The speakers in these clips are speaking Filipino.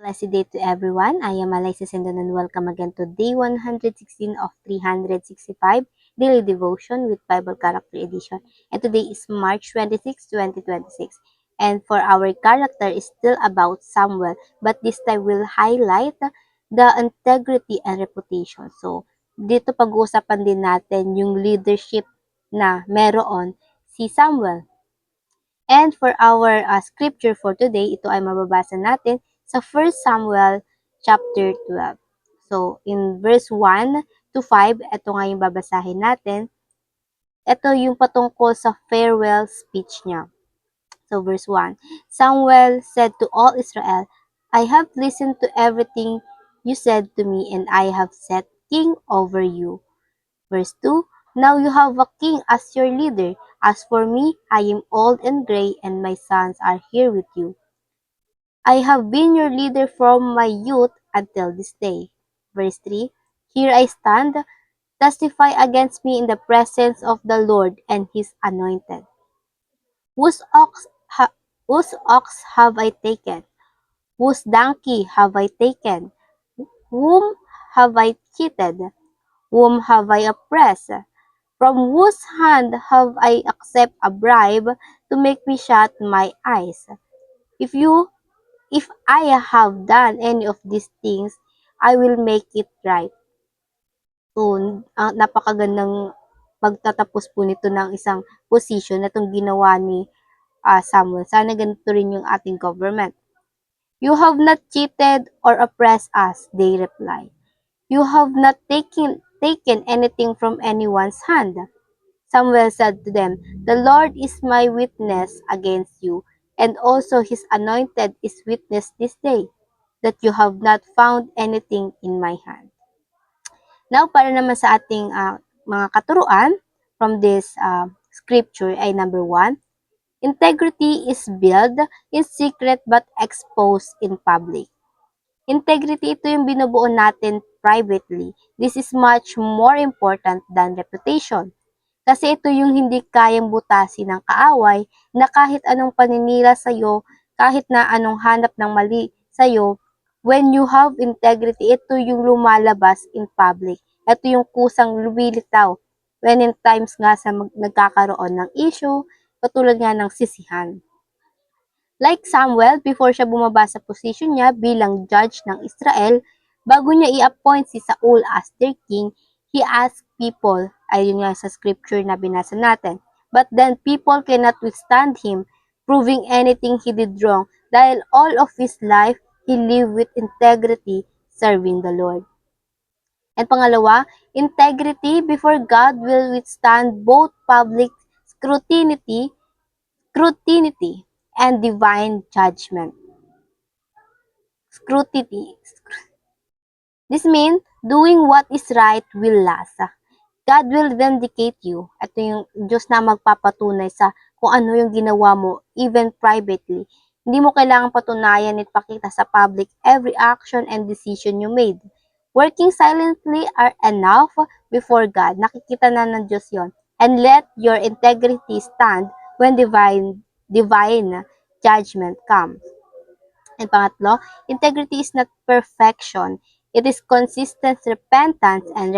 Blessed day to everyone. I am Alyssa Sendon and welcome again to day 116 of 365 Daily Devotion with Bible Character Edition. And today is March 26, 2026. And for our character is still about Samuel, but this time we'll highlight the integrity and reputation. So, dito pag-uusapan din natin yung leadership na meron si Samuel. And for our scripture for today, ito ay mababasa natin sa 1 Samuel chapter 12. So, in verse 1 to 5, ito nga yung babasahin natin. Ito yung patungkol sa farewell speech niya. So, verse 1, Samuel said to all Israel, I have listened to everything you said to me, and I have set king over you. Verse 2, Now you have a king as your leader. As for me, I am old and gray, and my sons are here with you. I have been your leader from my youth until this day. Verse 3, Here I stand, testify against me in the presence of the Lord and his anointed. Whose ox have I taken? Whose donkey have I taken? Whom have I cheated? Whom have I oppressed? From whose hand have I accepted a bribe to make me shut my eyes? If I have done any of these things, I will make it right. So, napakagandang pagtatapos po nito ng isang position na itong ginawa ni Samuel. Sana ganito rin yung ating government. You have not cheated or oppressed us, they reply. You have not taken anything from anyone's hand. Samuel said to them, The Lord is my witness against you, and also his anointed is witness this day, that you have not found anything in my hand. Now, para naman sa ating mga katuruan from this scripture ay number 1, integrity is built in secret but exposed in public. Integrity, ito yung binubuo natin privately. This is much more important than reputation. Kasi ito yung hindi kayang butasin ng kaaway na kahit anong paninira sa'yo, kahit na anong hanap ng mali sa'yo, when you have integrity, ito yung lumalabas in public. Ito yung kusang lumilitaw when in times nga sa nagkakaroon ng issue, katulad nga ng sisihan. Like Samuel, before siya bumaba sa position niya bilang judge ng Israel, bago niya i-appoint si Saul as their king, he asked people, ayun nga sa scripture na binasa natin, but then people cannot withstand him, proving anything he did wrong, dahil all of his life, he lived with integrity, serving the Lord. And pangalawa, integrity before God will withstand both public scrutiny and divine judgment. Scrutiny. This means doing what is right will last. God will vindicate you. Ito yung Diyos na magpapatunay sa kung ano yung ginawa mo, even privately. Hindi mo kailangang patunayan at pakita sa public every action and decision you made. Working silently are enough before God. Nakikita na ng Diyos yon. And let your integrity stand when divine judgment comes. And pangatlo, integrity is not perfection. It is consistent repentance and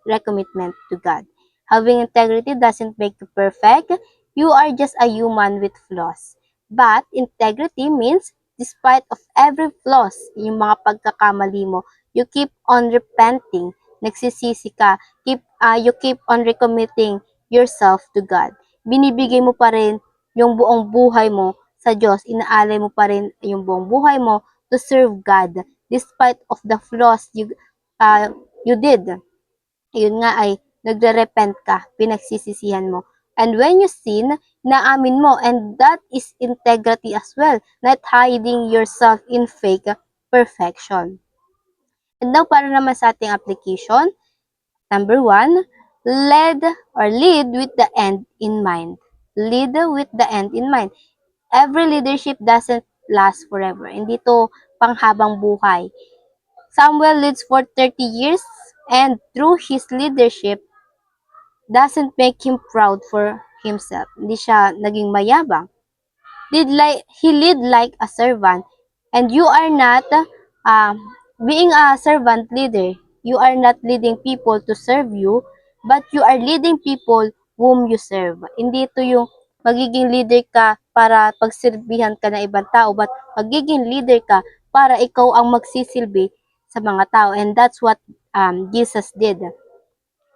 recommitment to God. Having integrity doesn't make you perfect. You are just a human with flaws. But integrity means despite of every flaws, yung mga pagkakamali mo, you keep on repenting, nagsisisi ka, you keep on recommitting yourself to God. Binibigay mo pa rin yung buong buhay mo sa Diyos, inaalay mo pa rin yung buong buhay mo to serve God despite of the flaws you did. Yun nga ay nagre-repent ka, pinagsisisihan mo. And when you sin, naamin mo, and that is integrity as well, not hiding yourself in fake perfection. And now, para naman sa ating application, number 1, lead with the end in mind. Lead with the end in mind. Every leadership doesn't last forever. Hindi to panghabang buhay. Samuel leads for 30 years and through his leadership doesn't make him proud for himself. Hindi siya naging mayabang. He lead like a servant, and you are not being a servant leader, you are not leading people to serve you, but you are leading people whom you serve. Hindi ito yung magiging leader ka para pagsilbihan ka ng ibang tao, but magiging leader ka para ikaw ang magsisilbi sa mga tao. And that's what Jesus did.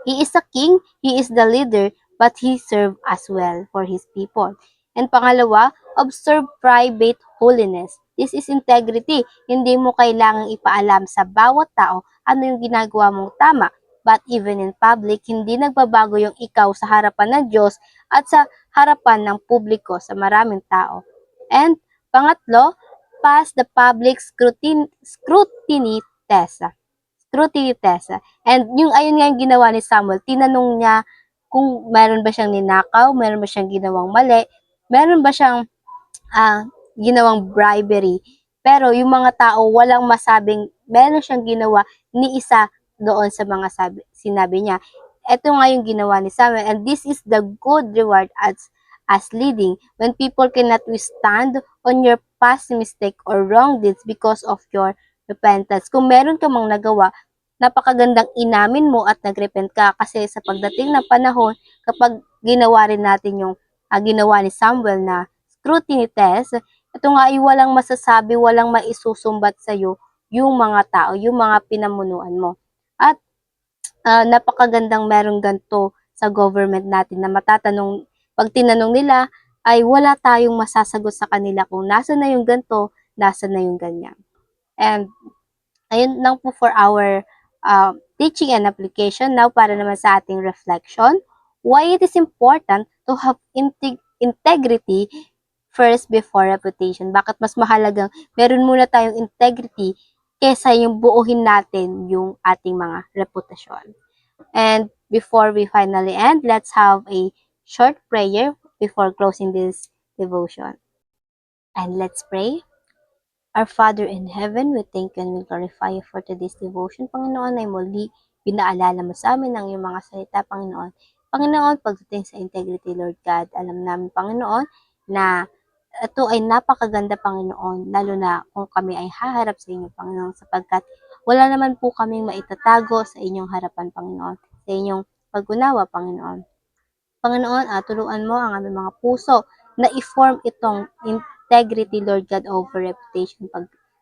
He is a king, he is the leader, but he served as well for his people. And pangalawa, observe private holiness. This is integrity. Hindi mo kailangang ipaalam sa bawat tao ano yung ginagawa mong tama. But even in public, hindi nagbabago yung ikaw sa harapan ng Diyos at sa harapan ng publiko sa maraming tao. And pangatlo, pass the public scrutiny test. Scrutiny test. And yung ayun nga yung ginawa ni Samuel, tinanong niya kung meron ba siyang ninakaw, meron ba siyang ginawang mali, meron ba siyang ginawang bribery. Pero yung mga tao walang masabing meron siyang ginawa ni isa doon sa mga sinabi niya. Ito nga yung ginawa ni Samuel, and this is the good reward as leading when people cannot withstand on your past mistake or wrong deeds because of your repentance. Kung meron ka mang nagawa, napakagandang inamin mo at nagrepent ka kasi sa pagdating ng panahon, kapag ginawa rin natin yung ginawa ni Samuel na scrutiny test, ito nga ay walang masasabi, walang maisusumbat sa'yo yung mga tao, yung mga pinamunuan mo. At napakagandang merong ganito sa government natin na matatanong, pag tinanong nila, ay wala tayong masasagot sa kanila kung nasa na yung ganito, nasa na yung ganyan. And ayun lang po for our teaching and application. Now, para naman sa ating reflection, why it is important to have integrity first before reputation. Bakit mas mahalagang meron muna tayong integrity kesa yung buuhin natin yung ating mga reputasyon. And before we finally end, let's have a short prayer before closing this devotion. And let's pray. Our Father in heaven, we thank you and we glorify you for today's devotion. Panginoon, ay muli pinaalala mo sa amin ang iyong mga salita, Panginoon. Panginoon, pagdating sa integrity, Lord God, alam namin, Panginoon, na ito ay napakaganda, Panginoon, lalo na kung kami ay haharap sa inyo, Panginoon, sapagkat wala naman po kaming maitatago sa inyong harapan, Panginoon, sa inyong pag-unawa, Panginoon. Panginoon, turuan mo ang aming mga puso na i-form itong integrity, Lord God, over reputation.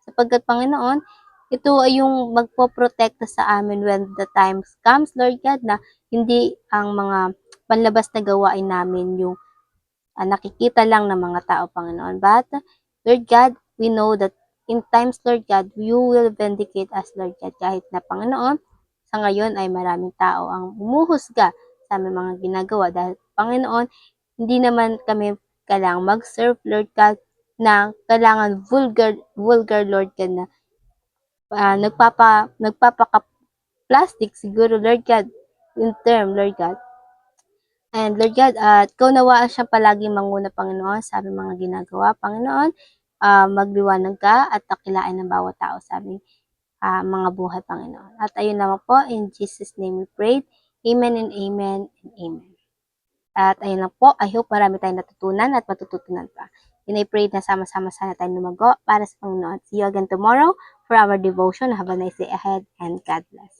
Sapagkat, Panginoon, ito ay yung magpoprotekta sa amin when the time comes, Lord God, na hindi ang mga panlabas na gawain namin yung nakikita lang ng mga tao, Panginoon. But, Lord God, we know that in times, Lord God, you will vindicate us, Lord God, kahit na, Panginoon, sa ngayon ay maraming tao ang umuhusga sa aming mga ginagawa dahil, Panginoon, hindi naman kami kailangang mag-serve, Lord God, na kailangan vulgar, Lord God, na nagpapaka-plastic siguro, Lord God, in term, Lord God. And Lord God, ikaw nawaan siya palagi manguna, Panginoon, sa aming mga ginagawa. Panginoon, magliwanag ka at takilain ng bawat tao sa aming mga buhay, Panginoon. At ayun naman po, in Jesus' name we pray. Amen and amen and amen. At ayun lang po, I hope marami tayong natutunan at matututunan pa. And I pray na sama-sama sana tayong lumago para sa Panginoon. See you again tomorrow for our devotion. Have a nice day ahead and God bless.